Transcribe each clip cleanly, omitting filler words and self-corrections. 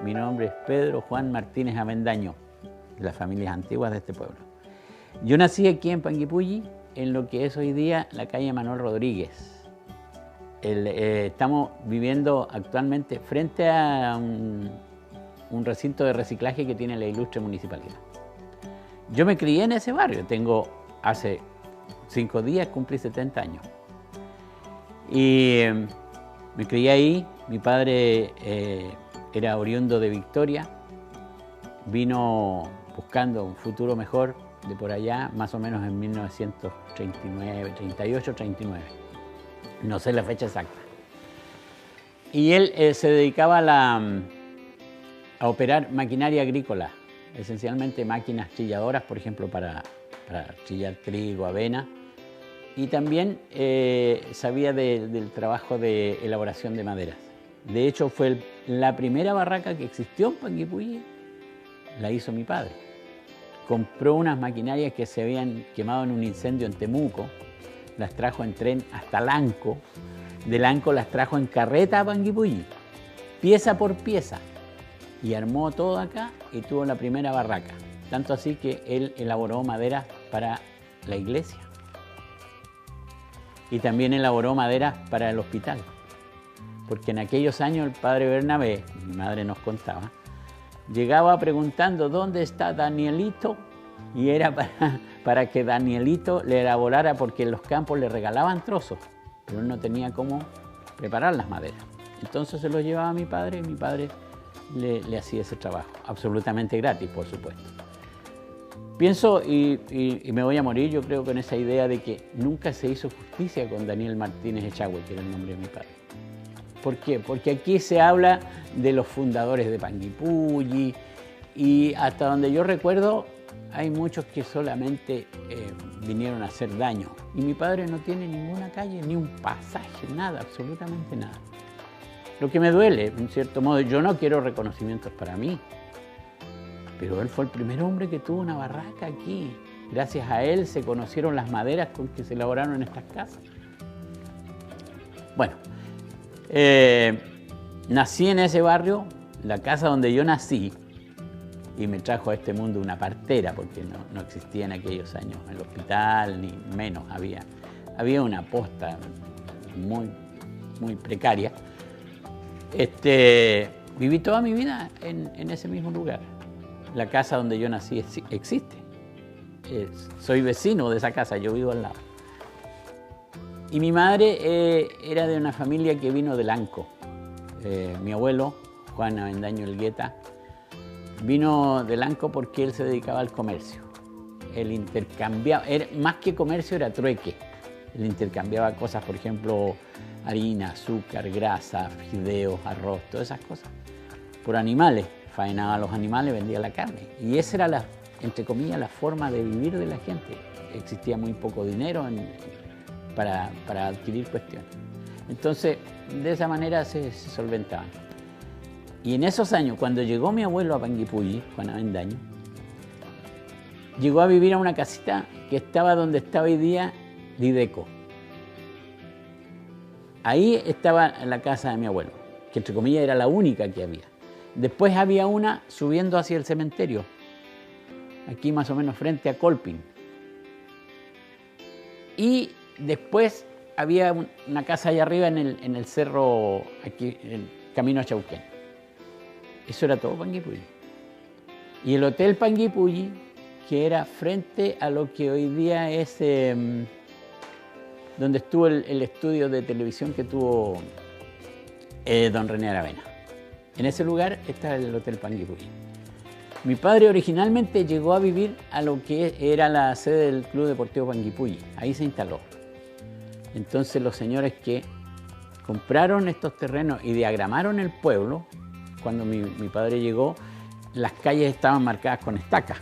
Mi nombre es Pedro Juan Martínez Avendaño, de las familias antiguas de este pueblo. Yo nací aquí en Panguipulli, en lo que es hoy día la calle Manuel Rodríguez. Estamos viviendo actualmente frente a un recinto de reciclaje que tiene la ilustre municipalidad. Yo me crié en ese barrio, hace 5 días cumplí 70 años. Y me crié ahí. Mi padre era oriundo de Victoria, vino buscando un futuro mejor de por allá, más o menos en 1939, 38, 39. No sé la fecha exacta. Y él se dedicaba a operar maquinaria agrícola, esencialmente máquinas trilladoras, por ejemplo, para trillar trigo, avena. Y también sabía del trabajo de elaboración de maderas. De hecho, fue la primera barraca que existió en Panguipulli, la hizo mi padre. Compró unas maquinarias que se habían quemado en un incendio en Temuco, las trajo en tren hasta Lanco, de Lanco las trajo en carreta a Panguipulli, pieza por pieza, y armó todo acá y tuvo la primera barraca. Tanto así que él elaboró madera para la iglesia. Y también elaboró madera para el hospital. Porque en aquellos años el padre Bernabé, mi madre nos contaba, llegaba preguntando ¿dónde está Danielito? Y era para que Danielito le elaborara, porque en los campos le regalaban trozos, pero él no tenía cómo preparar las maderas. Entonces se los llevaba a mi padre y mi padre le hacía ese trabajo, absolutamente gratis, por supuesto. Pienso, y me voy a morir, yo creo, con esa idea de que nunca se hizo justicia con Daniel Martínez Echagüe, que era el nombre de mi padre. ¿Por qué? Porque aquí se habla de los fundadores de Panguipulli y hasta donde yo recuerdo hay muchos que solamente vinieron a hacer daño. Y mi padre no tiene ninguna calle, ni un pasaje, nada, absolutamente nada. Lo que me duele, en cierto modo, yo no quiero reconocimientos para mí, pero él fue el primer hombre que tuvo una barraca aquí. Gracias a él se conocieron las maderas con que se elaboraron estas casas. Bueno, nací en ese barrio, la casa donde yo nací, y me trajo a este mundo una partera, porque no existía en aquellos años el hospital, ni menos, había una posta muy precaria. Viví toda mi vida en ese mismo lugar. La casa donde yo nací existe. Soy vecino de esa casa, yo vivo al lado. Y mi madre era de una familia que vino de Lanco. Mi abuelo, Juan Avendaño Elgueta, vino de Lanco porque él se dedicaba al comercio. Él intercambiaba, más que comercio era trueque. Él intercambiaba cosas, por ejemplo, harina, azúcar, grasa, fideos, arroz, todas esas cosas, por animales. Faenaba a los animales, vendía la carne. Y esa era, entre comillas, la forma de vivir de la gente. Existía muy poco dinero para adquirir cuestiones. Entonces, de esa manera se solventaban. Y en esos años, cuando llegó mi abuelo a Panguipulli, Juan Avendaño, llegó a vivir a una casita que estaba donde está hoy día Dideco. Ahí estaba la casa de mi abuelo, que entre comillas era la única que había. Después había una subiendo hacia el cementerio, aquí más o menos frente a Colpin. Y después había una casa allá arriba en el cerro, aquí, el camino a Chauquén. Eso era todo Panguipulli. Y el Hotel Panguipulli, que era frente a lo que hoy día es donde estuvo el estudio de televisión que tuvo don René Aravena. En ese lugar está el Hotel Panguipulli. Mi padre originalmente llegó a vivir a lo que era la sede del Club Deportivo Panguipulli. Ahí se instaló. Entonces los señores que compraron estos terrenos y diagramaron el pueblo, cuando mi padre llegó, las calles estaban marcadas con estacas.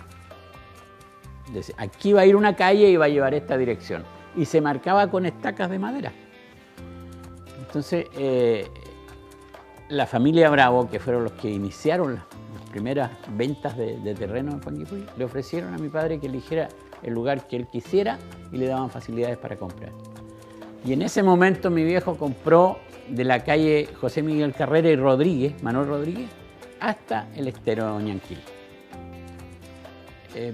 Decía, aquí va a ir una calle y va a llevar esta dirección. Y se marcaba con estacas de madera. Entonces, la familia Bravo, que fueron los que iniciaron las primeras ventas de terreno en Panguipulli, le ofrecieron a mi padre que eligiera el lugar que él quisiera y le daban facilidades para comprar. Y en ese momento mi viejo compró de la calle José Miguel Carrera y Rodríguez, Manuel Rodríguez, hasta el estero de Ñanquil.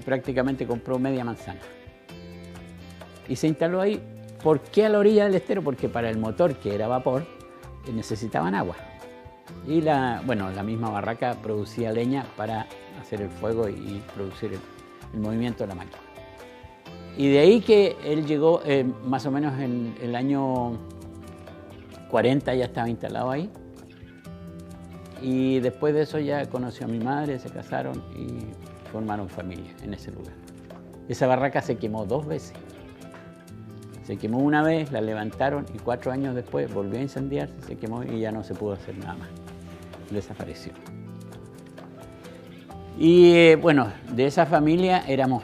Prácticamente compró media manzana. Y se instaló ahí. ¿Por qué a la orilla del estero? Porque para el motor, que era vapor, necesitaban agua. Y la misma barraca producía leña para hacer el fuego y producir el movimiento de la máquina. Y de ahí que él llegó, más o menos en el año 40 ya estaba instalado ahí. Y después de eso ya conoció a mi madre, se casaron y formaron familia en ese lugar. Esa barraca se quemó 2 veces. Se quemó una vez, la levantaron y 4 años después volvió a incendiarse, se quemó y ya no se pudo hacer nada más. Desapareció. Y bueno, de esa familia éramos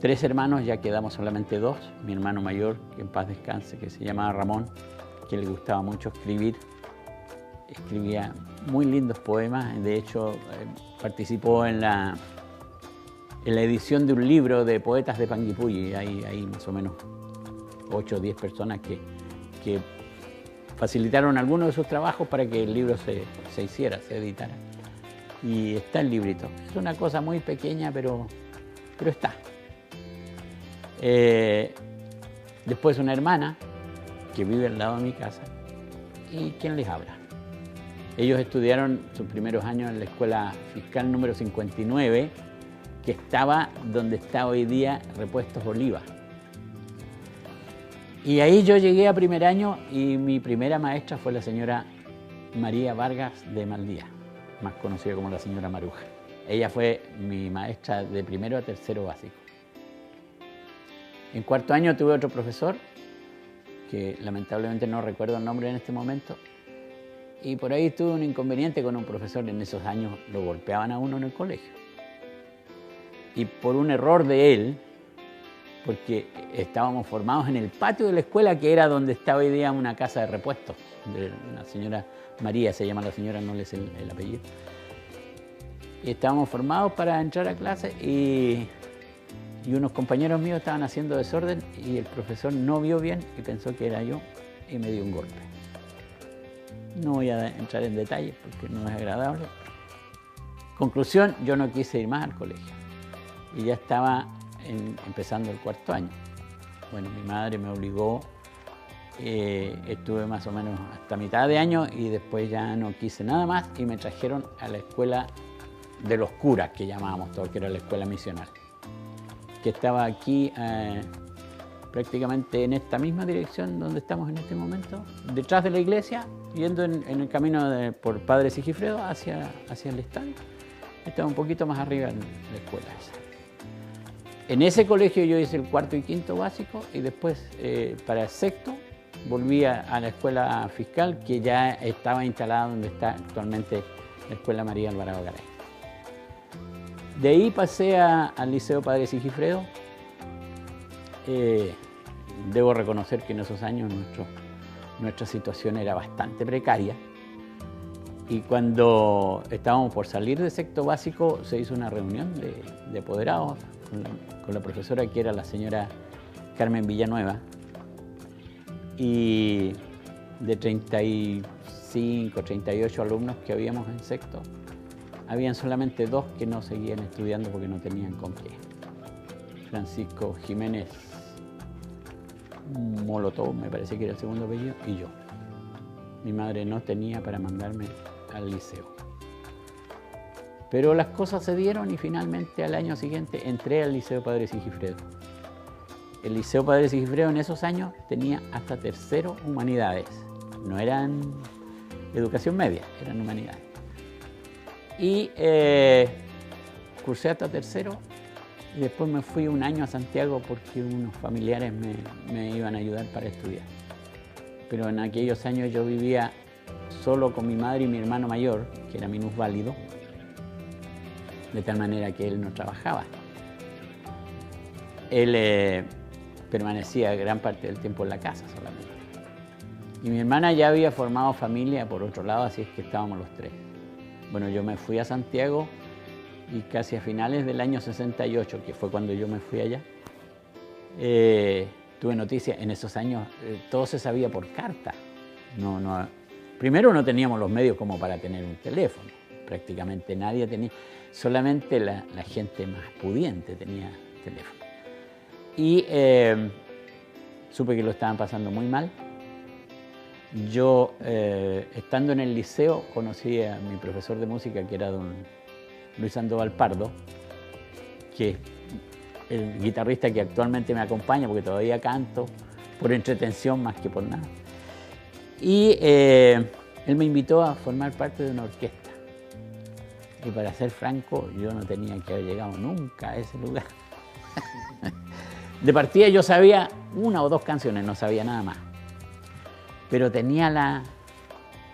3 hermanos, ya quedamos solamente 2. Mi hermano mayor, que en paz descanse, que se llamaba Ramón, que le gustaba mucho escribir. Escribía muy lindos poemas, de hecho participó en la edición de un libro de poetas de Panguipulli. Hay más o menos 8 o 10 personas que facilitaron algunos de sus trabajos para que el libro se hiciera, se editara. Y está el librito. Es una cosa muy pequeña, pero está. Después una hermana que vive al lado de mi casa. ¿Y quién les habla? Ellos estudiaron sus primeros años en la escuela fiscal número 59, que estaba donde está hoy día Repuestos Oliva. Y ahí yo llegué a primer año y mi primera maestra fue la señora María Vargas de Maldía, más conocida como la señora Maruja. Ella fue mi maestra de primero a tercero básico. En cuarto año tuve otro profesor, que lamentablemente no recuerdo el nombre en este momento, y por ahí tuve un inconveniente con un profesor. En esos años lo golpeaban a uno en el colegio. Y por un error de él, porque estábamos formados en el patio de la escuela, que era donde está hoy día una casa de repuestos, de una señora María, se llama la señora, no le sé el apellido. Y estábamos formados para entrar a clase y unos compañeros míos estaban haciendo desorden y el profesor no vio bien y pensó que era yo y me dio un golpe. No voy a entrar en detalles porque no es agradable. Conclusión, yo no quise ir más al colegio y ya estaba empezando el cuarto año. Bueno, mi madre me obligó, estuve más o menos hasta mitad de año y después ya no quise nada más y me trajeron a la escuela de los curas, que llamábamos todo, que era la escuela misional, que estaba aquí prácticamente en esta misma dirección donde estamos en este momento, detrás de la iglesia, yendo en el camino por Padre Sigifredo hacia el estadio. Estaba un poquito más arriba en la escuela esa. En ese colegio yo hice el cuarto y quinto básico y después para el sexto volví a la escuela fiscal, que ya estaba instalada donde está actualmente la escuela María Alvarado Garay. De ahí pasé al Liceo Padre Sigifredo. Debo reconocer que en esos años nuestra situación era bastante precaria y cuando estábamos por salir de sexto básico se hizo una reunión de apoderados con la profesora, que era la señora Carmen Villanueva, y de 35, 38 alumnos que habíamos en sexto, habían solamente 2 que no seguían estudiando porque no tenían con qué. Francisco Jiménez Molotov, me parece que era el segundo apellido, y yo. Mi madre no tenía para mandarme al liceo. Pero las cosas se dieron y finalmente al año siguiente entré al Liceo Padre Sigifredo. El Liceo Padre Sigifredo en esos años tenía hasta tercero humanidades. No eran educación media, eran humanidades. Y cursé hasta tercero y después me fui un año a Santiago porque unos familiares me iban a ayudar para estudiar. Pero en aquellos años yo vivía solo con mi madre y mi hermano mayor, que era minusválido, de tal manera que él no trabajaba. Él permanecía gran parte del tiempo en la casa solamente. Y mi hermana ya había formado familia por otro lado, así es que estábamos los 3. Bueno, yo me fui a Santiago y casi a finales del año 68, que fue cuando yo me fui allá, tuve noticias. En esos años todo se sabía por carta. Primero no teníamos los medios como para tener un teléfono. prácticamente nadie tenía, solamente la gente más pudiente tenía teléfono. Y supe que lo estaban pasando muy mal. Yo, estando en el liceo, conocí a mi profesor de música, que era don Luis Sandoval Pardo, que es el guitarrista que actualmente me acompaña, porque todavía canto, por entretención más que por nada. Y él me invitó a formar parte de una orquesta. Y para ser franco, yo no tenía que haber llegado nunca a ese lugar. De partida yo sabía una o dos canciones, no sabía nada más. Pero tenía la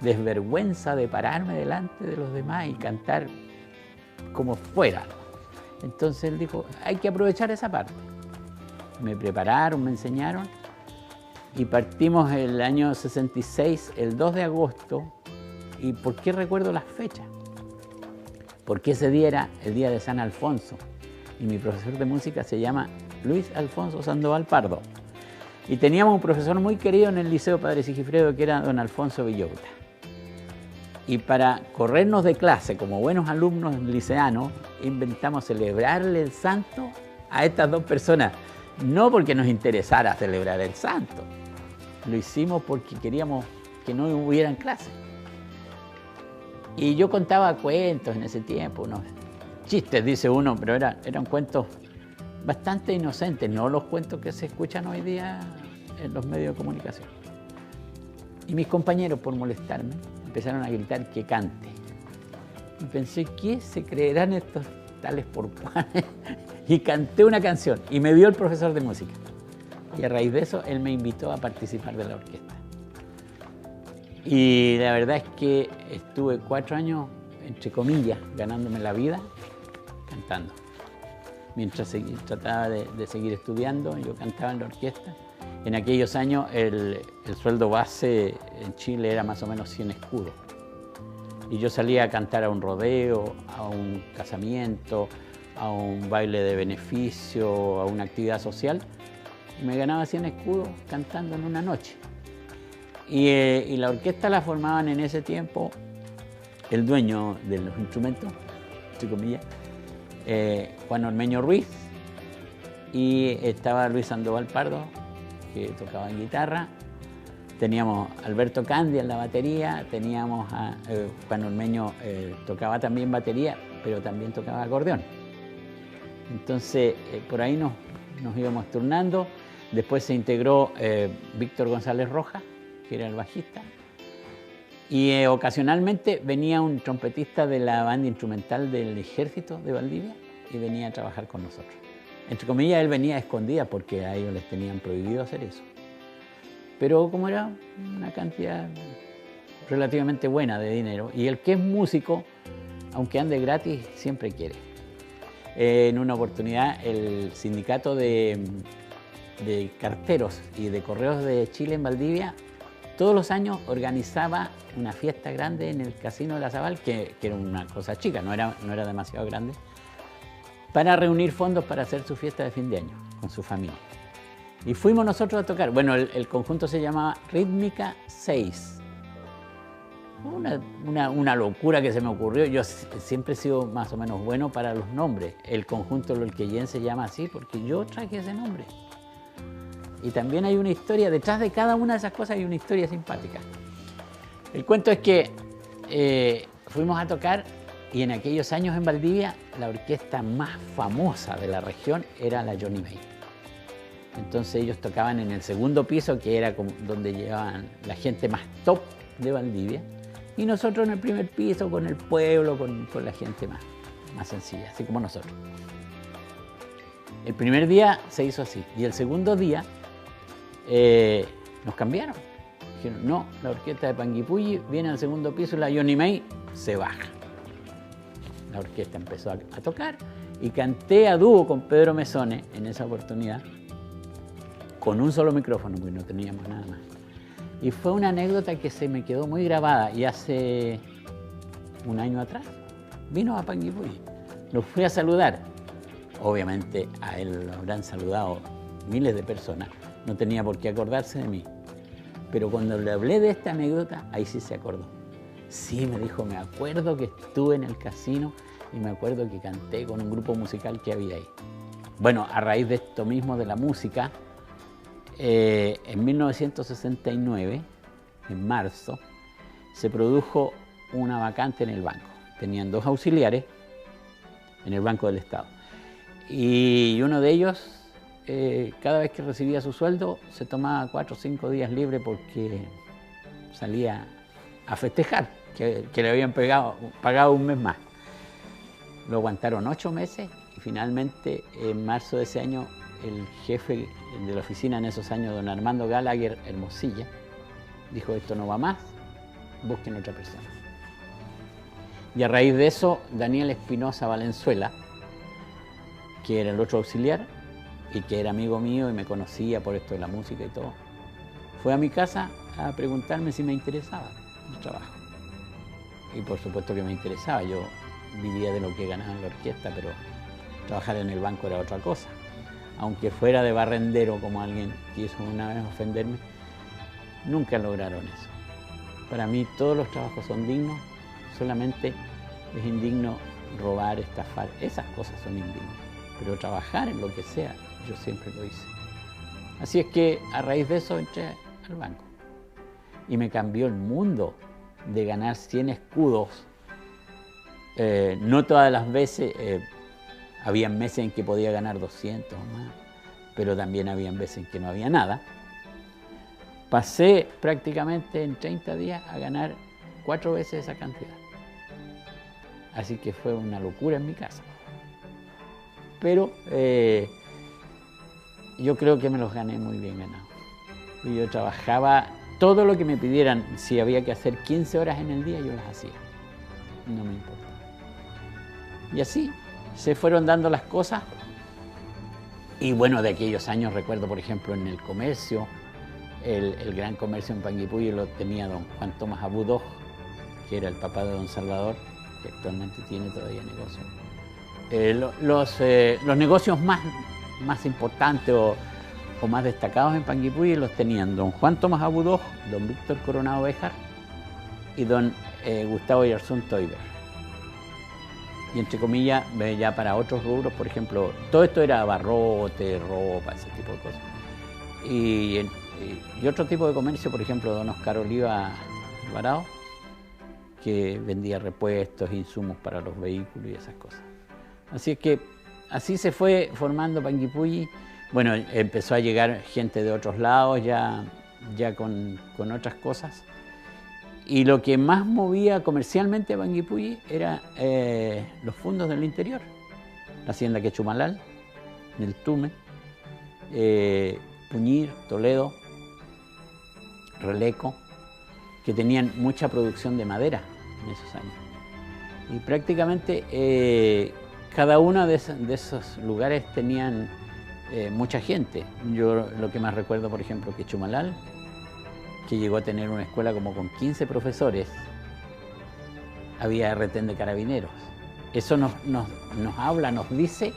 desvergüenza de pararme delante de los demás y cantar como fuera. Entonces él dijo, hay que aprovechar esa parte. Me prepararon, me enseñaron y partimos el año 66, el 2 de agosto. ¿Y por qué recuerdo las fechas? Porque ese día era el día de San Alfonso y mi profesor de música se llama Luis Alfonso Sandoval Pardo. Y teníamos un profesor muy querido en el Liceo Padre Sigifredo, que era don Alfonso Villota. Y para corrernos de clase como buenos alumnos liceanos, inventamos celebrarle el santo a estas dos personas. No porque nos interesara celebrar el santo, lo hicimos porque queríamos que no hubieran clase. Y yo contaba cuentos en ese tiempo, unos chistes, dice uno, pero eran cuentos bastante inocentes, no los cuentos que se escuchan hoy día en los medios de comunicación. Y mis compañeros, por molestarme, empezaron a gritar que cante. Y pensé, ¿qué se creerán estos tales por cuales? Y canté una canción y me vio el profesor de música. Y a raíz de eso, él me invitó a participar de la orquesta. Y la verdad es que estuve 4 años, entre comillas, ganándome la vida cantando. Mientras trataba de seguir estudiando, yo cantaba en la orquesta. En aquellos años el sueldo base en Chile era más o menos 100 escudos. Y yo salía a cantar a un rodeo, a un casamiento, a un baile de beneficio, a una actividad social. Y me ganaba 100 escudos cantando en una noche. Y la orquesta la formaban en ese tiempo el dueño de los instrumentos, entre comillas, Juan Ormeño Ruiz, y estaba Luis Sandoval Pardo, que tocaba en guitarra, teníamos a Alberto Candia en la batería, teníamos a Juan Ormeño, tocaba también batería, pero también tocaba acordeón. Entonces, por ahí nos íbamos turnando. Después se integró Víctor González Rojas, que era el bajista, y ocasionalmente venía un trompetista de la banda instrumental del Ejército de Valdivia y venía a trabajar con nosotros. Entre comillas, él venía a escondidas porque a ellos les tenían prohibido hacer eso. Pero como era una cantidad relativamente buena de dinero, y el que es músico, aunque ande gratis, siempre quiere. En una oportunidad, el sindicato de carteros y de correos de Chile en Valdivia todos los años organizaba una fiesta grande en el Casino de la Zabal, que era una cosa chica, no era demasiado grande, para reunir fondos para hacer su fiesta de fin de año con su familia. Y fuimos nosotros a tocar. Bueno, el conjunto se llamaba Rítmica 6. Una locura que se me ocurrió. Yo siempre he sido más o menos bueno para los nombres. El conjunto Lolqueyen se llama así porque yo traje ese nombre. Y también hay una historia, detrás de cada una de esas cosas hay una historia simpática. El cuento es que fuimos a tocar y en aquellos años en Valdivia la orquesta más famosa de la región era la Johnny May. Entonces ellos tocaban en el segundo piso, que era como donde llevaban la gente más top de Valdivia, y nosotros en el primer piso con el pueblo, con la gente más sencilla, así como nosotros. El primer día se hizo así y el segundo día nos cambiaron. Dijeron, no, la orquesta de Panguipulli viene al segundo piso y la Johnny May se baja. La orquesta empezó a tocar y canté a dúo con Pedro Mesone en esa oportunidad, con un solo micrófono, porque no teníamos nada más. Y fue una anécdota que se me quedó muy grabada y hace un año atrás vino a Panguipulli. Lo fui a saludar. Obviamente a él lo habrán saludado miles de personas. No tenía por qué acordarse de mí. Pero cuando le hablé de esta anécdota, ahí sí se acordó. Sí, me dijo, me acuerdo que estuve en el casino y me acuerdo que canté con un grupo musical que había ahí. Bueno, a raíz de esto mismo de la música, en 1969, en marzo, se produjo una vacante en el banco. Tenían 2 auxiliares en el Banco del Estado. Y uno de ellos, cada vez que recibía su sueldo, se tomaba 4 o 5 días libre porque salía a festejar, que le habían pagado un mes más. Lo aguantaron 8 meses y finalmente, en marzo de ese año, el jefe de la oficina en esos años, don Armando Gallagher Hermosilla, dijo, esto no va más, busquen otra persona. Y a raíz de eso, Daniel Espinosa Valenzuela, que era el otro auxiliar y que era amigo mío y me conocía por esto de la música y todo, fue a mi casa a preguntarme si me interesaba el trabajo. Y por supuesto que me interesaba, yo vivía de lo que ganaba en la orquesta, pero trabajar en el banco era otra cosa. Aunque fuera de barrendero, como alguien quiso una vez ofenderme, nunca lograron eso. Para mí todos los trabajos son dignos, solamente es indigno robar, estafar, esas cosas son indignas. Pero trabajar en lo que sea, yo siempre lo hice. Así es que a raíz de eso entré al banco. Y me cambió el mundo de ganar 100 escudos. No todas las veces, había meses en que podía ganar 200 o más, pero también había veces en que no había nada. Pasé prácticamente en 30 días a ganar 4 veces esa cantidad. Así que fue una locura en mi casa. Pero yo creo que me los gané muy bien ganados. Y yo trabajaba todo lo que me pidieran. Si había que hacer 15 horas en el día, yo las hacía. No me importaba. Y así se fueron dando las cosas. Y bueno, de aquellos años recuerdo, por ejemplo, en el comercio, el gran comercio en Panguipulli lo tenía don Juan Tomás Abudó, que era el papá de don Salvador, que actualmente tiene todavía negocio. Los negocios más importantes o más destacados en Panguipulli los tenían don Juan Tomás Abudó, don Víctor Coronado Béjar y don Gustavo Yarzún Toiber. Y entre comillas, ya para otros rubros, por ejemplo, todo esto era abarrote, ropa, ese tipo de cosas. Y otro tipo de comercio, por ejemplo, don Oscar Oliva Alvarado, que vendía repuestos, insumos para los vehículos y esas cosas. Así es que así se fue formando Panguipulli. Bueno, empezó a llegar gente de otros lados ya con otras cosas. Y lo que más movía comercialmente a Panguipulli era los fondos del interior. La hacienda Quechumalal, del Tume, Puñir, Toledo, Releco, que tenían mucha producción de madera en esos años. Y prácticamente cada uno de esos lugares tenían mucha gente. Yo lo que más recuerdo, por ejemplo, Quechumalal, que llegó a tener una escuela como con 15 profesores, había retén de carabineros. Eso nos habla, nos dice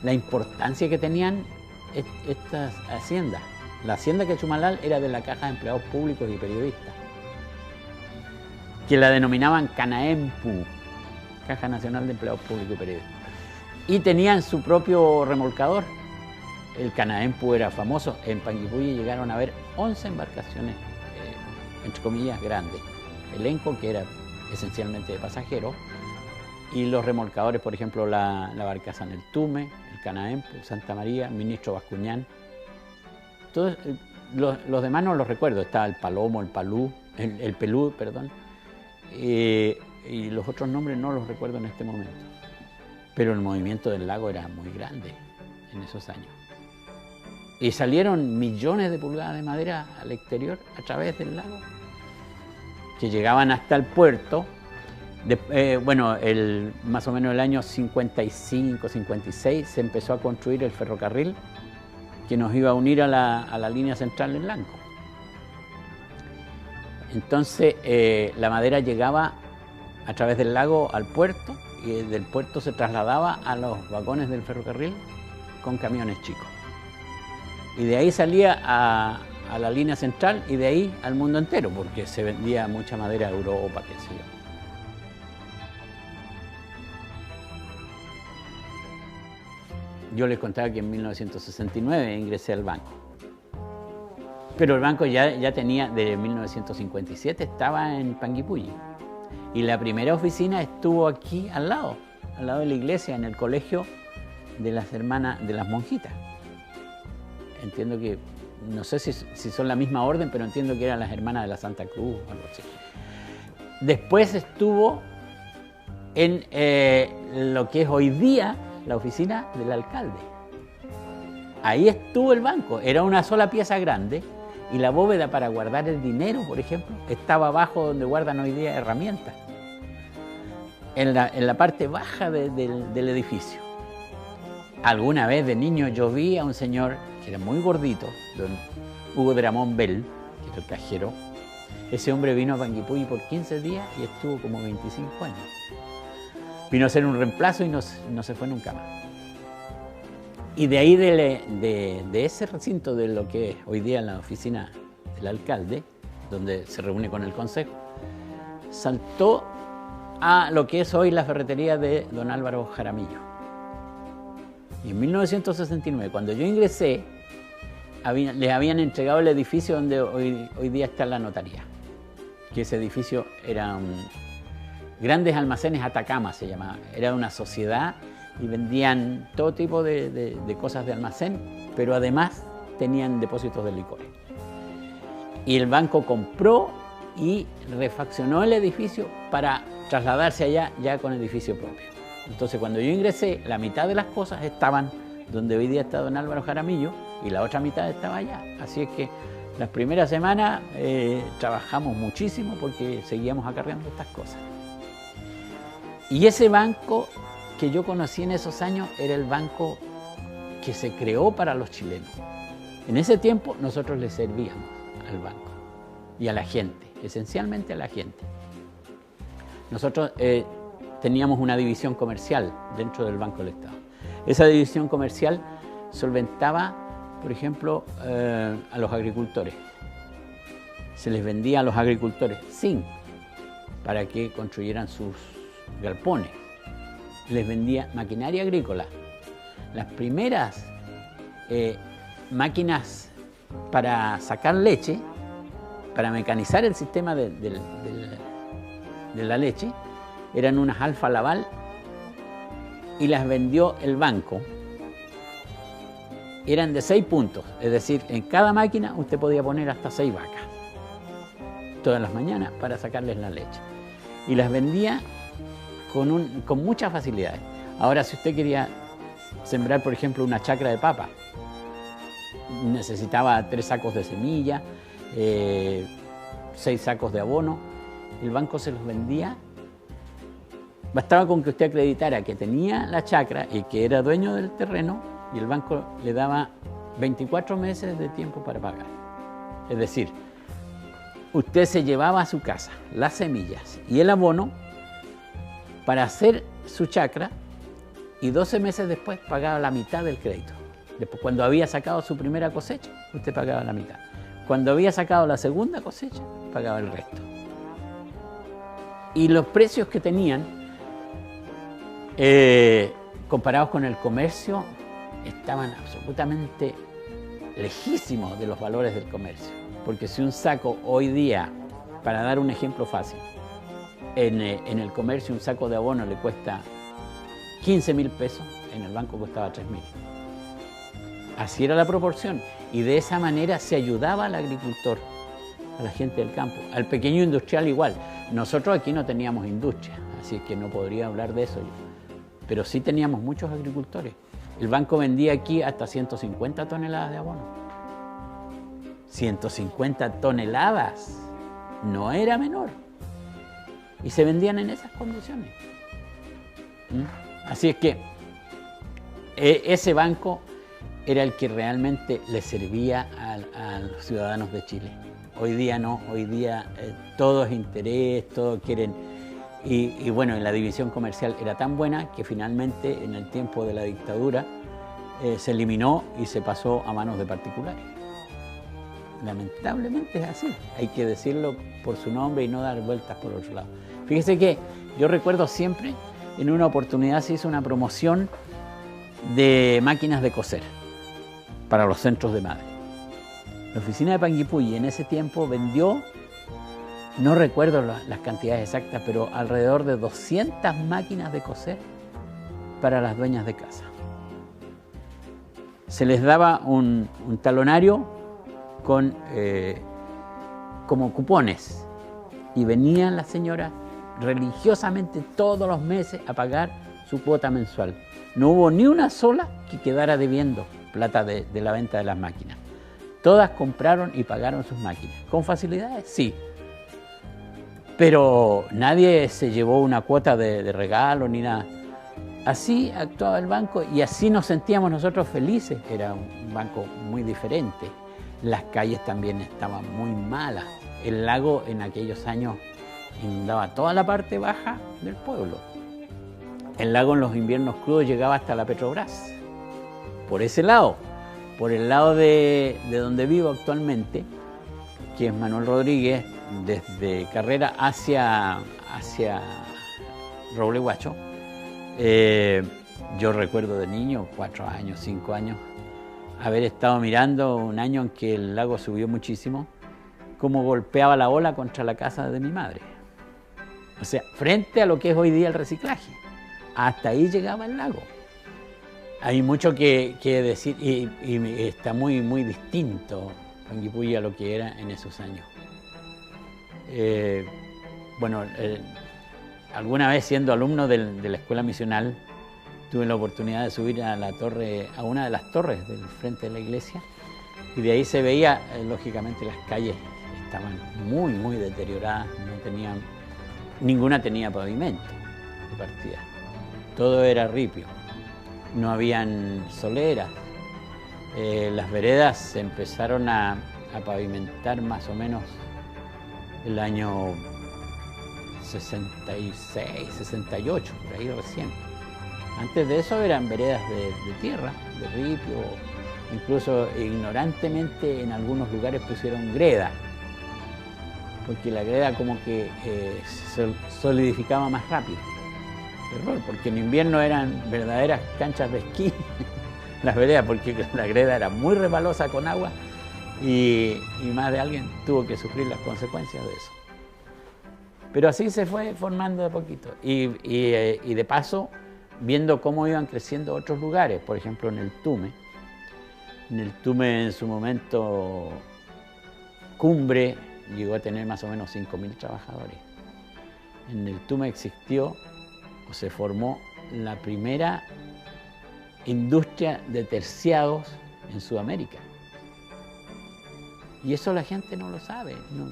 la importancia que tenían estas haciendas. La hacienda Quechumalal era de la Caja de Empleados Públicos y Periodistas, que la denominaban Canaempu, Caja Nacional de Empleados Públicos y Periodistas. Y tenían su propio remolcador. El Canaempu era famoso. En Panguipulli llegaron a haber 11 embarcaciones, entre comillas, grandes. Elenco, que era esencialmente de pasajeros, y los remolcadores, por ejemplo, la barcaza en el Tume, el Canaempu, Santa María, Ministro Bascuñán. Todos, los demás no los recuerdo. Estaba el Palomo, el Pelú, perdón. Y los otros nombres no los recuerdo en este momento. Pero el movimiento del lago era muy grande en esos años. Y salieron millones de pulgadas de madera al exterior a través del lago, que llegaban hasta el puerto. Bueno, más o menos el año 55, 56 se empezó a construir el ferrocarril que nos iba a unir a la línea central del Lanco. Entonces la madera llegaba a través del lago al puerto y del puerto se trasladaba a los vagones del ferrocarril con camiones chicos. Y de ahí salía a la línea central y de ahí al mundo entero, porque se vendía mucha madera a Europa, qué sé yo. Yo les contaba que en 1969 ingresé al banco. Pero el banco ya tenía, de 1957 estaba en Panguipulli. Y la primera oficina estuvo aquí al lado de la iglesia, en el colegio de las hermanas, de las monjitas. Entiendo que, no sé si son la misma orden, pero entiendo que eran las hermanas de la Santa Cruz o algo así. Después estuvo en lo que es hoy día la oficina del alcalde. Ahí estuvo el banco, era una sola pieza grande y la bóveda para guardar el dinero, por ejemplo, estaba abajo donde guardan hoy día herramientas, en la parte baja del edificio. Alguna vez de niño yo vi a un señor que era muy gordito, don Hugo Dramón Bell, que era el cajero. Ese hombre vino a Panguipulli por 15 días y estuvo como 25 años. Vino a hacer un reemplazo y no se fue nunca más. Y de ahí, de ese recinto, de lo que es hoy día la oficina del alcalde, donde se reúne con el consejo, saltó a lo que es hoy la ferretería de don Álvaro Jaramillo. Y en 1969, cuando yo ingresé, les habían entregado el edificio donde hoy día está la notaría. Que ese edificio eran Grandes Almacenes Atacama, se llamaba. Era una sociedad y vendían todo tipo de cosas de almacén, pero además tenían depósitos de licores. Y el banco compró y refaccionó el edificio para trasladarse allá ya con edificio propio. Entonces, cuando yo ingresé, la mitad de las cosas estaban donde hoy día está don Álvaro Jaramillo y la otra mitad estaba allá. Así es que las primeras semanas trabajamos muchísimo porque seguíamos acarreando estas cosas. Y ese banco que yo conocí en esos años era el banco que se creó para los chilenos. En ese tiempo nosotros le servíamos al banco y a la gente, esencialmente a la gente. Nosotros teníamos una división comercial dentro del Banco del Estado. Esa división comercial solventaba, por ejemplo, a los agricultores. Se les vendía a los agricultores zinc para que construyeran sus galpones. Les vendía maquinaria agrícola. Las primeras máquinas para sacar leche, para mecanizar el sistema de la leche, eran unas Alfa Laval y las vendió el banco. Eran de 6 puntos, es decir, en cada máquina usted podía poner hasta 6 vacas todas las mañanas para sacarles la leche. Y las vendía con muchas facilidades. Ahora, si usted quería sembrar, por ejemplo, una chacra de papa, necesitaba 3 sacos de semilla, 6 sacos de abono, el banco se los vendía. Bastaba con que usted acreditara que tenía la chacra y que era dueño del terreno, y el banco le daba 24 meses de tiempo para pagar. Es decir, usted se llevaba a su casa las semillas y el abono para hacer su chacra y 12 meses después pagaba la mitad del crédito. Después, cuando había sacado su primera cosecha, usted pagaba la mitad. Cuando había sacado la segunda cosecha, pagaba el resto. Y los precios que tenían, comparados con el comercio, estaban absolutamente lejísimos de los valores del comercio. Porque si un saco hoy día, para dar un ejemplo fácil, en el comercio un saco de abono le cuesta 15.000 pesos, en el banco costaba 3.000. Así era la proporción. Y de esa manera se ayudaba al agricultor, a la gente del campo, al pequeño industrial igual. Nosotros aquí no teníamos industria, así que no podría hablar de eso yo. Pero sí teníamos muchos agricultores. El banco vendía aquí hasta 150 toneladas de abono. 150 toneladas, no era menor. Y se vendían en esas condiciones. Así es que ese banco era el que realmente le servía a los ciudadanos de Chile. Hoy día no, hoy día todo es interés, todo quieren. Y bueno, en la división comercial era tan buena que finalmente en el tiempo de la dictadura se eliminó y se pasó a manos de particulares. Lamentablemente es así, hay que decirlo por su nombre y no dar vueltas por otro lado. Fíjese que yo recuerdo siempre, en una oportunidad se hizo una promoción de máquinas de coser para los centros de madre. La oficina de Panguipulli en ese tiempo vendió, no recuerdo las cantidades exactas, pero alrededor de 200 máquinas de coser para las dueñas de casa. Se les daba un talonario con como cupones y venían las señoras religiosamente todos los meses a pagar su cuota mensual. No hubo ni una sola que quedara debiendo plata de la venta de las máquinas. Todas compraron y pagaron sus máquinas. ¿Con facilidades? Sí. Pero nadie se llevó una cuota de regalo ni nada. Así actuaba el banco y así nos sentíamos nosotros felices. Era un banco muy diferente. Las calles también estaban muy malas. El lago en aquellos años inundaba toda la parte baja del pueblo. El lago en los inviernos crudos llegaba hasta la Petrobras. Por ese lado, por el lado de donde vivo actualmente, que es Manuel Rodríguez, desde Carrera hacia Roble Guacho, yo recuerdo de niño, 4 años, 5 años, haber estado mirando un año en que el lago subió muchísimo, cómo golpeaba la ola contra la casa de mi madre. O sea, frente a lo que es hoy día el reciclaje. Hasta ahí llegaba el lago. Hay mucho que decir y está muy, muy distinto Panguipulli a lo que era en esos años. Alguna vez siendo alumno de la escuela misional, tuve la oportunidad de subir a una de las torres del frente de la iglesia y de ahí se veía, lógicamente, las calles estaban muy, muy deterioradas, ninguna tenía pavimento de partida. Todo era ripio, no habían soleras. Las veredas se empezaron a pavimentar más o menos el año 66, 68, por ahí recién. Antes de eso eran veredas de tierra, de ripio, incluso ignorantemente en algunos lugares pusieron greda, porque la greda como que se solidificaba más rápido. Error, porque en invierno eran verdaderas canchas de esquí las veredas, porque la greda era muy resbalosa con agua y más de alguien tuvo que sufrir las consecuencias de eso. Pero así se fue formando de poquito y de paso viendo cómo iban creciendo otros lugares, por ejemplo en el Tume. En el Tume en su momento cumbre llegó a tener más o menos 5.000 trabajadores. En el Tume existió o se formó la primera industria de terciados en Sudamérica. Y eso la gente no lo sabe. No.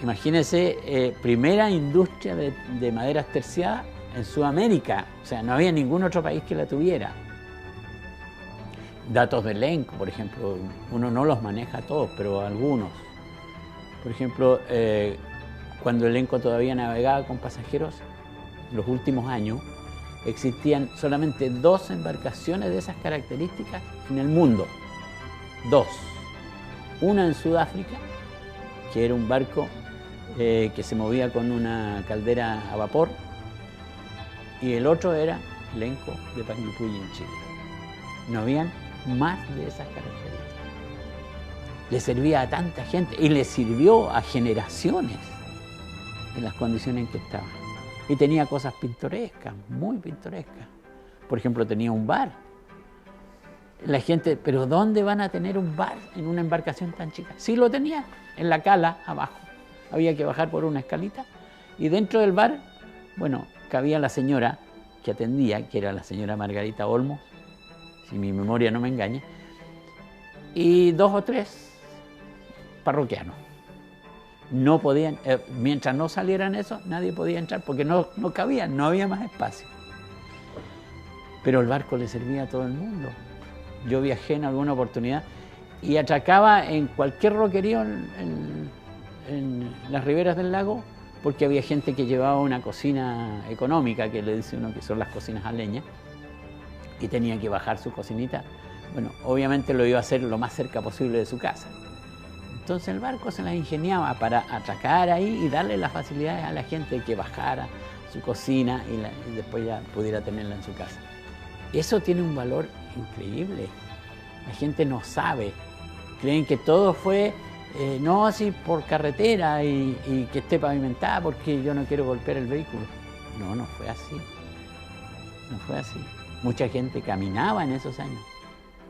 Imagínense, primera industria de maderas terciadas en Sudamérica. O sea, no había ningún otro país que la tuviera. Datos de Elenco, por ejemplo, uno no los maneja todos, pero algunos. Por ejemplo, cuando Elenco todavía navegaba con pasajeros, en los últimos años, existían solamente 2 embarcaciones de esas características en el mundo. 2. Una en Sudáfrica, que era un barco que se movía con una caldera a vapor, y el otro era Elenco de Panguipulli en Chile. No habían más de esas características. Le servía a tanta gente y le sirvió a generaciones en las condiciones en que estaba. Y tenía cosas pintorescas, muy pintorescas. Por ejemplo, tenía un bar. La gente, ¿pero dónde van a tener un bar en una embarcación tan chica? Sí lo tenía, en la cala, abajo. Había que bajar por una escalita. Y dentro del bar, bueno, cabía la señora que atendía, que era la señora Margarita Olmos, si mi memoria no me engaña, y 2 o 3 parroquianos. No podían, mientras no salieran esos, nadie podía entrar porque no cabían, no había más espacio. Pero el barco le servía a todo el mundo. Yo viajé en alguna oportunidad y atracaba en cualquier roquerío en las riberas del lago, porque había gente que llevaba una cocina económica, que le dice uno que son las cocinas a leña, y tenía que bajar su cocinita. Bueno, obviamente lo iba a hacer lo más cerca posible de su casa. Entonces el barco se las ingeniaba para atracar ahí y darle las facilidades a la gente que bajara su cocina y después ya pudiera tenerla en su casa. Eso tiene un valor increíble. La gente no sabe. Creen que todo fue, no así por carretera y que esté pavimentada porque yo no quiero golpear el vehículo. No, no fue así. No fue así. Mucha gente caminaba en esos años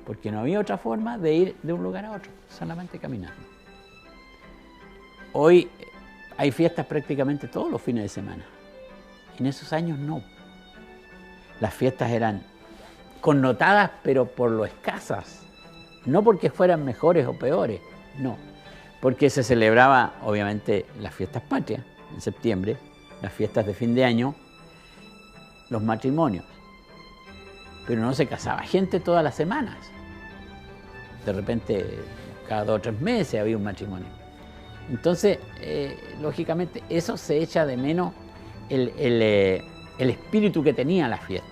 porque no había otra forma de ir de un lugar a otro, solamente caminando. Hoy hay fiestas prácticamente todos los fines de semana. En esos años no. Las fiestas eran connotadas, pero por lo escasas. No porque fueran mejores o peores, no. Porque se celebraba, obviamente, las fiestas patrias en septiembre, las fiestas de fin de año, los matrimonios. Pero no se casaba gente todas las semanas. De repente, cada 2 o 3 meses había un matrimonio. Entonces, lógicamente, eso se echa de menos el espíritu que tenía la fiesta.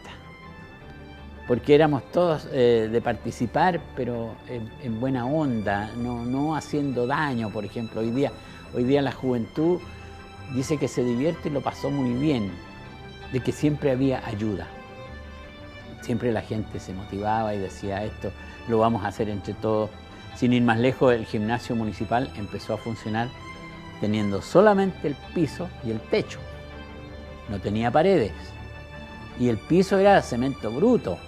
Porque éramos todos de participar, pero en buena onda, no haciendo daño, por ejemplo. Hoy día la juventud dice que se divierte y lo pasó muy bien, de que siempre había ayuda. Siempre la gente se motivaba y decía, esto lo vamos a hacer entre todos. Sin ir más lejos, el gimnasio municipal empezó a funcionar teniendo solamente el piso y el techo. No tenía paredes. Y el piso era cemento bruto.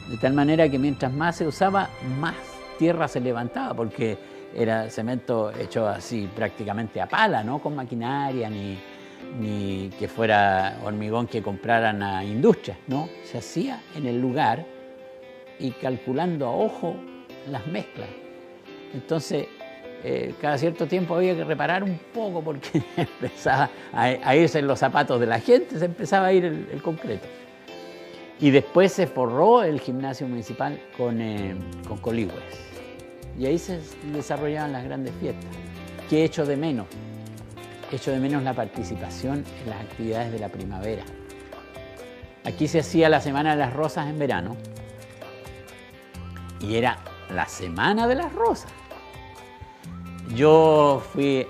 De tal manera que mientras más se usaba, más tierra se levantaba, porque era cemento hecho así prácticamente a pala, no con maquinaria, ni que fuera hormigón que compraran a industrias, no. Se hacía en el lugar y calculando a ojo las mezclas. Entonces, cada cierto tiempo había que reparar un poco porque empezaba a irse en los zapatos de la gente, se empezaba a ir el concreto. Y después se forró el gimnasio municipal con coligües. Y ahí se desarrollaban las grandes fiestas. ¿Qué echo de menos? Echo de menos la participación en las actividades de la primavera. Aquí se hacía la Semana de las Rosas en verano. Y era la Semana de las Rosas. Yo fui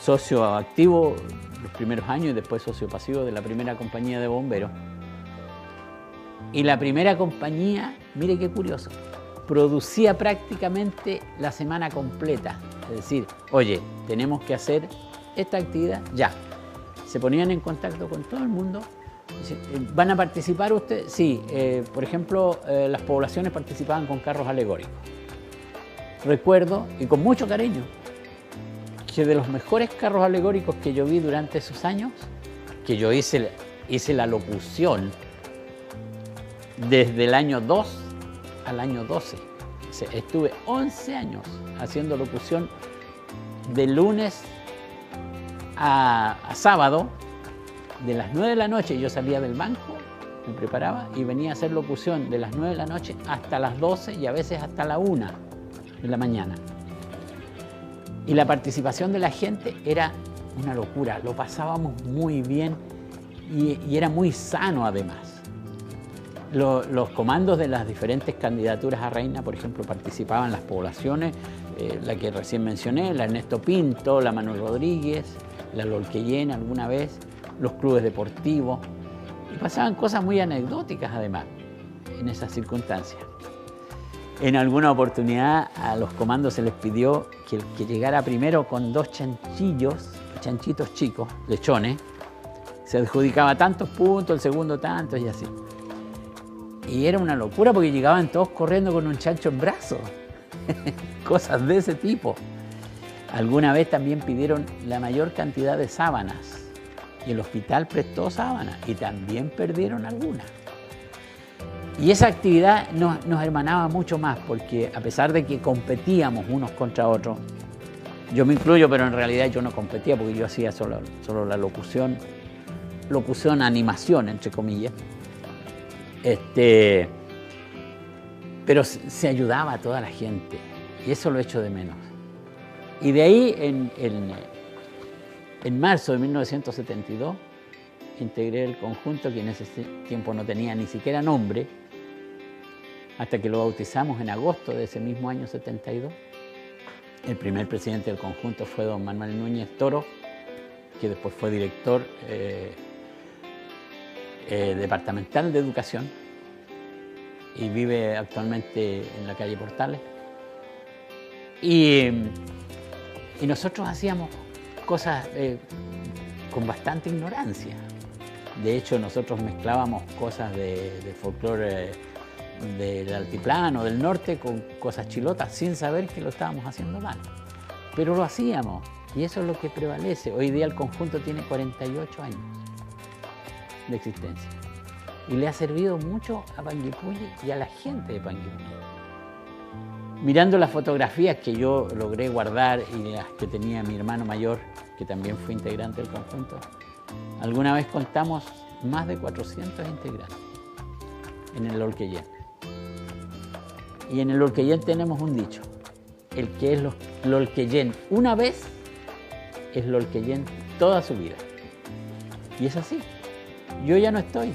socio activo los primeros años y después socio pasivo de la primera compañía de bomberos. Y la primera compañía, mire qué curioso, producía prácticamente la semana completa. Es decir, oye, tenemos que hacer esta actividad ya. Se ponían en contacto con todo el mundo. ¿Van a participar ustedes? Sí, por ejemplo, las poblaciones participaban con carros alegóricos. Recuerdo, y con mucho cariño, que de los mejores carros alegóricos que yo vi durante esos años, que yo hice la locución desde el año 2 al año 12. Estuve 11 años haciendo locución de lunes a sábado, de las 9 de la noche. Yo salía del banco, me preparaba y venía a hacer locución de las 9 de la noche hasta las 12 y a veces hasta la 1 de la mañana. Y la participación de la gente era una locura, lo pasábamos muy bien y era muy sano además. Los comandos de las diferentes candidaturas a reina, por ejemplo, participaban las poblaciones, la que recién mencioné, la Ernesto Pinto, la Manuel Rodríguez, la Lolquellén alguna vez, los clubes deportivos, y pasaban cosas muy anecdóticas además en esas circunstancias. En alguna oportunidad a los comandos se les pidió que el que llegara primero con 2 chanchitos chicos, lechones, se adjudicaba tantos puntos, el segundo tantos y así. Y era una locura porque llegaban todos corriendo con un chancho en brazos. Cosas de ese tipo. Alguna vez también pidieron la mayor cantidad de sábanas. Y el hospital prestó sábanas y también perdieron algunas. Y esa actividad nos hermanaba mucho más porque a pesar de que competíamos unos contra otros, yo me incluyo, pero en realidad yo no competía porque yo hacía solo la locución, animación, entre comillas. Pero se ayudaba a toda la gente y eso lo echo de menos. Y de ahí, en marzo de 1972, integré el conjunto que en ese tiempo no tenía ni siquiera nombre, hasta que lo bautizamos en agosto de ese mismo año 72. El primer presidente del conjunto fue don Manuel Núñez Toro, que después fue director departamental de educación, y vive actualmente en la calle Portales. Y nosotros hacíamos cosas con bastante ignorancia. De hecho, nosotros mezclábamos cosas de folclore del altiplano, del norte, con cosas chilotas, sin saber que lo estábamos haciendo mal. Pero lo hacíamos, y eso es lo que prevalece. Hoy día el conjunto tiene 48 años de existencia. Y le ha servido mucho a Panguipulli y a la gente de Panguipulli. Mirando las fotografías que yo logré guardar y las que tenía mi hermano mayor, que también fue integrante del conjunto, alguna vez contamos más de 400 integrantes en el Lolquellén. Y en el Lolquellén tenemos un dicho: el que es Lolquellén una vez, es Lolquellén toda su vida. Y es así. Yo ya no estoy,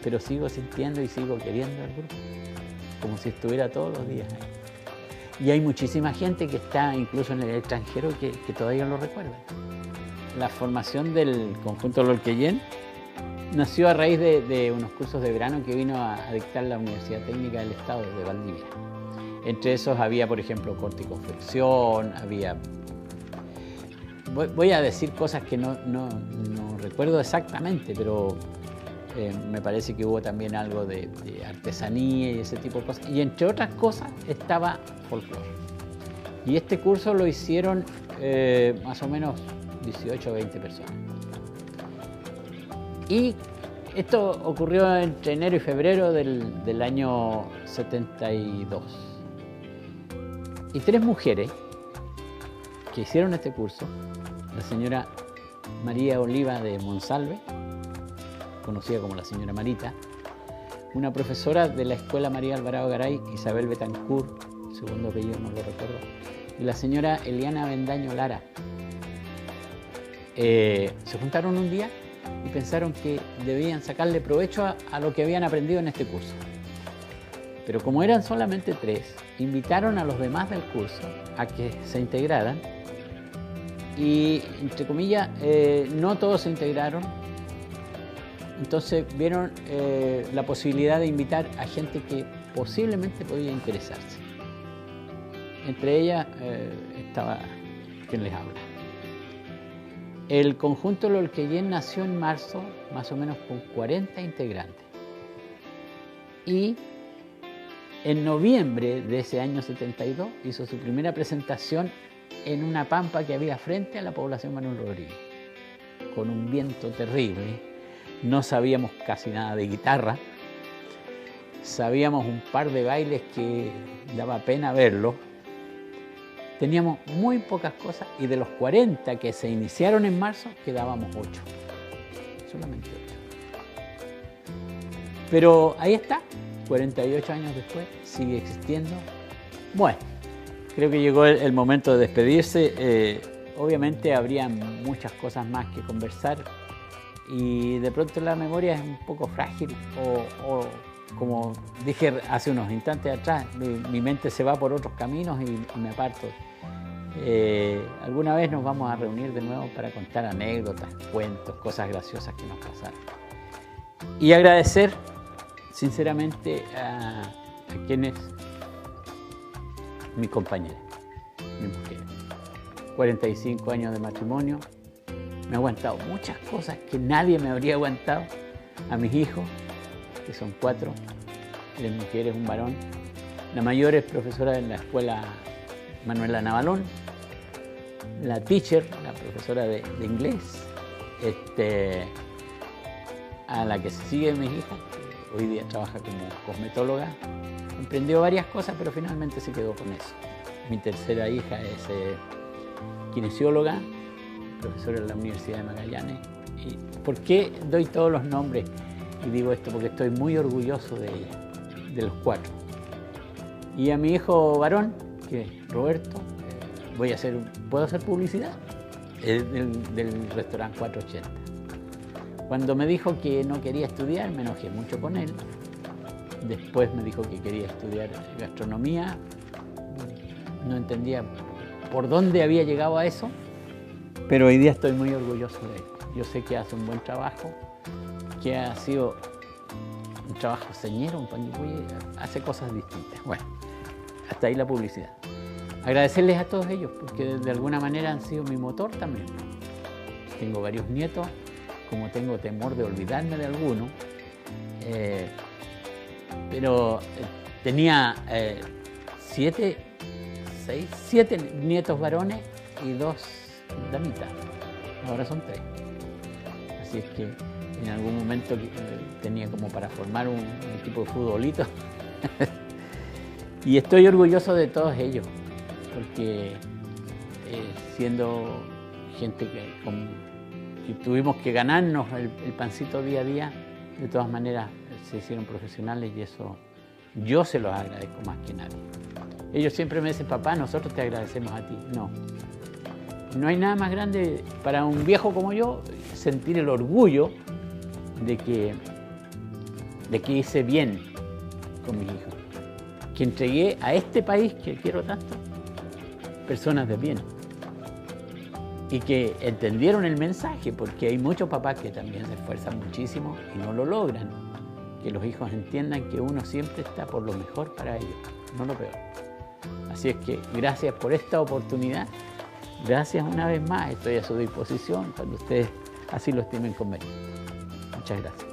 pero sigo sintiendo y sigo queriendo al grupo, como si estuviera todos los días ahí. Y hay muchísima gente que está incluso en el extranjero que todavía lo recuerda. La formación del conjunto Lolquellén nació a raíz de unos cursos de verano que vino a dictar la Universidad Técnica del Estado de Valdivia. Entre esos había, por ejemplo, corte y confección, había... Voy a decir cosas que no recuerdo exactamente, pero me parece que hubo también algo de artesanía y ese tipo de cosas. Y entre otras cosas estaba folclore. Y este curso lo hicieron más o menos 18 o 20 personas. Y esto ocurrió entre enero y febrero del año 72. Y 3 mujeres que hicieron este curso, la señora María Oliva de Monsalve, conocida como la señora Marita, una profesora de la Escuela María Alvarado Garay, Isabel Betancourt, segundo apellido no lo recuerdo, y la señora Eliana Avendaño Lara. Se juntaron un día y pensaron que debían sacarle provecho a lo que habían aprendido en este curso. Pero como eran solamente 3, invitaron a los demás del curso a que se integraran y, entre comillas, no todos se integraron. Entonces vieron la posibilidad de invitar a gente que posiblemente podía interesarse. Entre ellas estaba quien les habla. El conjunto Lolquellén nació en marzo, más o menos con 40 integrantes. Y en noviembre de ese año 72 hizo su primera presentación en una pampa que había frente a la población Manuel Rodríguez, con un viento terrible. No sabíamos casi nada de guitarra, sabíamos un par de bailes que daba pena verlos. Teníamos muy pocas cosas y de los 40 que se iniciaron en marzo quedábamos 8, solamente 8. Pero ahí está, 48 años después, sigue existiendo. Bueno, creo que llegó el momento de despedirse. Obviamente habría muchas cosas más que conversar y de pronto la memoria es un poco frágil o como dije hace unos instantes atrás, mi mente se va por otros caminos y me aparto. Alguna vez nos vamos a reunir de nuevo para contar anécdotas, cuentos, cosas graciosas que nos pasaron. Y agradecer sinceramente a quienes, mi compañera, mi mujer. 45 años de matrimonio, me ha aguantado muchas cosas que nadie me habría aguantado. A mis hijos, que son 4, 3 mujeres, un varón. La mayor es profesora en la escuela Manuela Navalón, la teacher, la profesora de inglés, a la que se sigue mis hijas, que hoy día trabaja como cosmetóloga. Emprendió varias cosas, pero finalmente se quedó con eso. Mi tercera hija es kinesióloga, profesora en la Universidad de Magallanes. ¿Y por qué doy todos los nombres y digo esto? Porque estoy muy orgulloso de ella, de los 4. Y a mi hijo varón, que es Roberto, ¿puedo hacer publicidad? Del restaurante 480. Cuando me dijo que no quería estudiar, me enojé mucho con él. Después me dijo que quería estudiar gastronomía. No entendía por dónde había llegado a eso, pero hoy día estoy muy orgulloso de él. Yo sé que hace un buen trabajo, que ha sido un trabajo señero, un Panguipulli hace cosas distintas. Bueno, hasta ahí la publicidad. Agradecerles a todos ellos, porque de alguna manera han sido mi motor también. Tengo varios nietos, como tengo temor de olvidarme de alguno, pero tenía 7 nietos varones y 2 damitas. Ahora son 3. Así es que en algún momento tenía como para formar un equipo de futbolito. Y estoy orgulloso de todos ellos, porque siendo gente que tuvimos que ganarnos el pancito día a día, de todas maneras se hicieron profesionales y eso yo se los agradezco más que nadie. Ellos siempre me dicen, papá, nosotros te agradecemos a ti. No hay nada más grande para un viejo como yo sentir el orgullo de que hice bien con mis hijos, que entregué a este país que quiero tanto personas de bien y que entendieron el mensaje, porque hay muchos papás que también se esfuerzan muchísimo y no lo logran, que los hijos entiendan que uno siempre está por lo mejor para ellos, no lo peor. Así es que gracias por esta oportunidad, gracias una vez más, estoy a su disposición cuando ustedes así lo estimen conveniente. Muchas gracias.